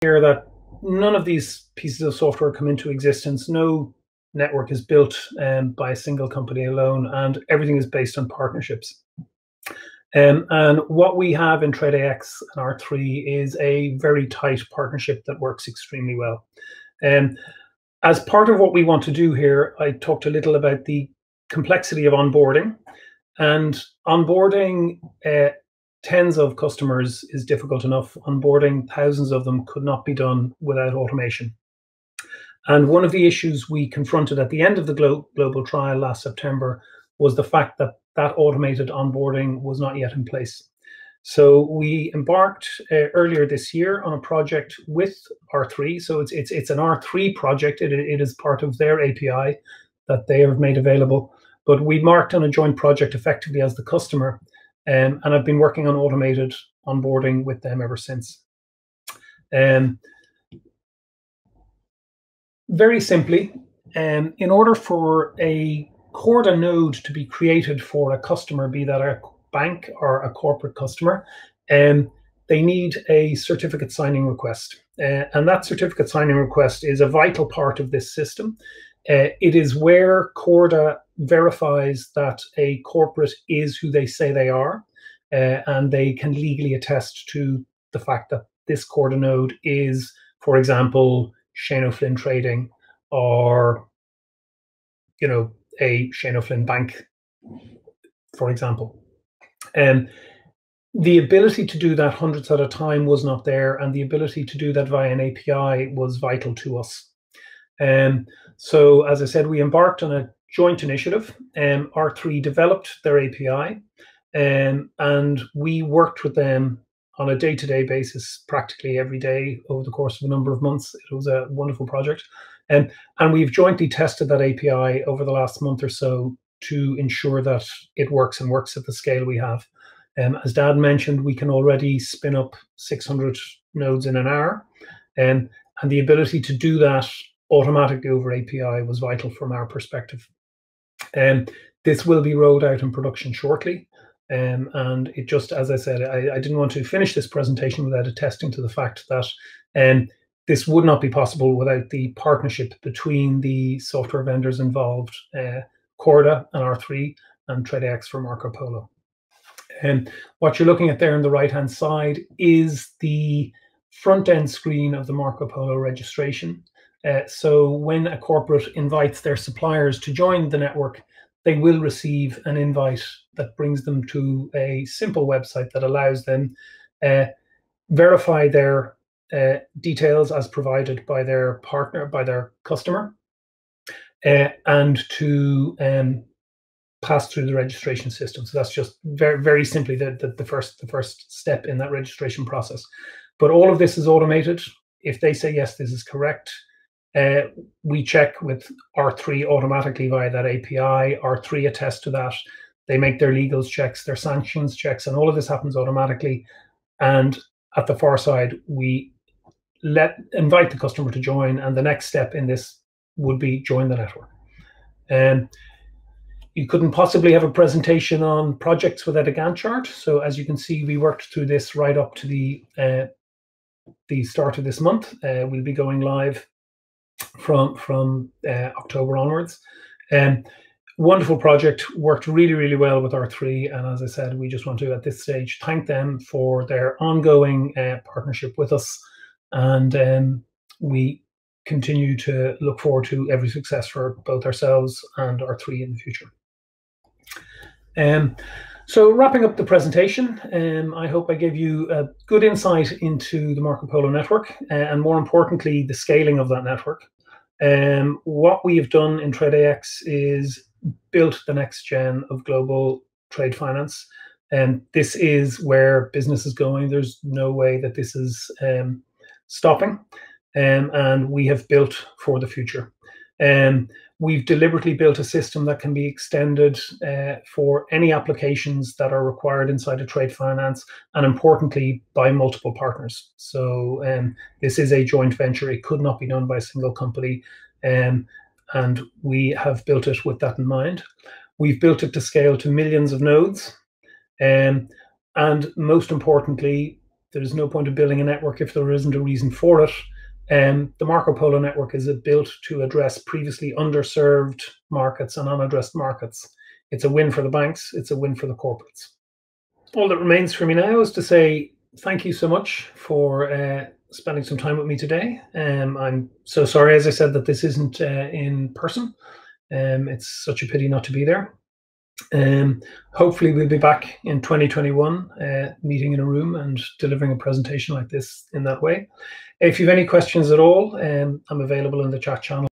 here that none of these pieces of software come into existence. No network is built by a single company alone, and everything is based on partnerships. And what we have in TradeAX and R3 is a very tight partnership that works extremely well. As part of what we want to do here, I talked a little about the complexity of onboarding. And onboarding tens of customers is difficult enough. Onboarding thousands of them could not be done without automation. And one of the issues we confronted at the end of the global trial last September was the fact that that automated onboarding was not yet in place. So we embarked earlier this year on a project with R3. So it's an R3 project. It is part of their API that they have made available. But we marked on a joint project effectively as the customer, and I've been working on automated onboarding with them ever since. Very simply, in order for a Corda node to be created for a customer, be that a bank or a corporate customer, they need a certificate signing request. And that certificate signing request is a vital part of this system. It is where Corda verifies that a corporate is who they say they are, and they can legally attest to the fact that this Corda node is, for example, Shane O'Flynn Trading, or a Shane O'Flynn Bank, for example. The ability to do that hundreds at a time was not there, and the ability to do that via an API was vital to us. So, as I said, we embarked on a joint initiative. R3 developed their API, and we worked with them on a day-to-day basis, practically every day over the course of a number of months. It was a wonderful project. And we've jointly tested that API over the last month or so to ensure that it works and works at the scale we have. As Dan mentioned, we can already spin up 600 nodes in an hour. And the ability to do that automatically over API was vital from our perspective. This will be rolled out in production shortly. And it just, as I said, I didn't want to finish this presentation without attesting to the fact that this would not be possible without the partnership between the software vendors involved, Corda and R3 and TradeAX for Marco Polo. And what you're looking at there on the right-hand side is the front-end screen of the Marco Polo registration. So when a corporate invites their suppliers to join the network, they will receive an invite that brings them to a simple website that allows them verify their details as provided by their partner, by their customer, and to pass through the registration system. So that's just very, very simply the first step in that registration process. But all of this is automated. If they say, yes, this is correct, we check with R3 automatically via that API. R3 attests to that. They make their legals checks, their sanctions checks, and all of this happens automatically. And at the far side, we invite the customer to join, and the next step in this would be join the network. And you couldn't possibly have a presentation on projects without a Gantt chart. So as you can see, we worked through this right up to the start of this month. We'll be going live from October onwards. Wonderful project, worked really, really well with R3. And as I said, we just want to, at this stage, thank them for their ongoing partnership with us. And we continue to look forward to every success for both ourselves and R3 in the future. So wrapping up the presentation, I hope I gave you a good insight into the Marco Polo network, and more importantly, the scaling of that network. What we have done in TradeAX is built the next gen of global trade finance. And this is where business is going. There's no way that this is stopping. And we have built for the future. We've deliberately built a system that can be extended for any applications that are required inside of trade finance, and importantly, by multiple partners. So this is a joint venture. It could not be done by a single company. And we have built it with that in mind. We've built it to scale to millions of nodes. And most importantly, There's no point of building a network if there isn't a reason for it. The Marco Polo network is built to address previously underserved markets and unaddressed markets. It's a win for the banks. It's a win for the corporates. All that remains for me now is to say thank you so much for spending some time with me today. I'm so sorry, as I said, that this isn't in person. It's such a pity not to be there. Hopefully we'll be back in 2021, meeting in a room and delivering a presentation like this in that way. If you have any questions at all, I'm available in the chat channel.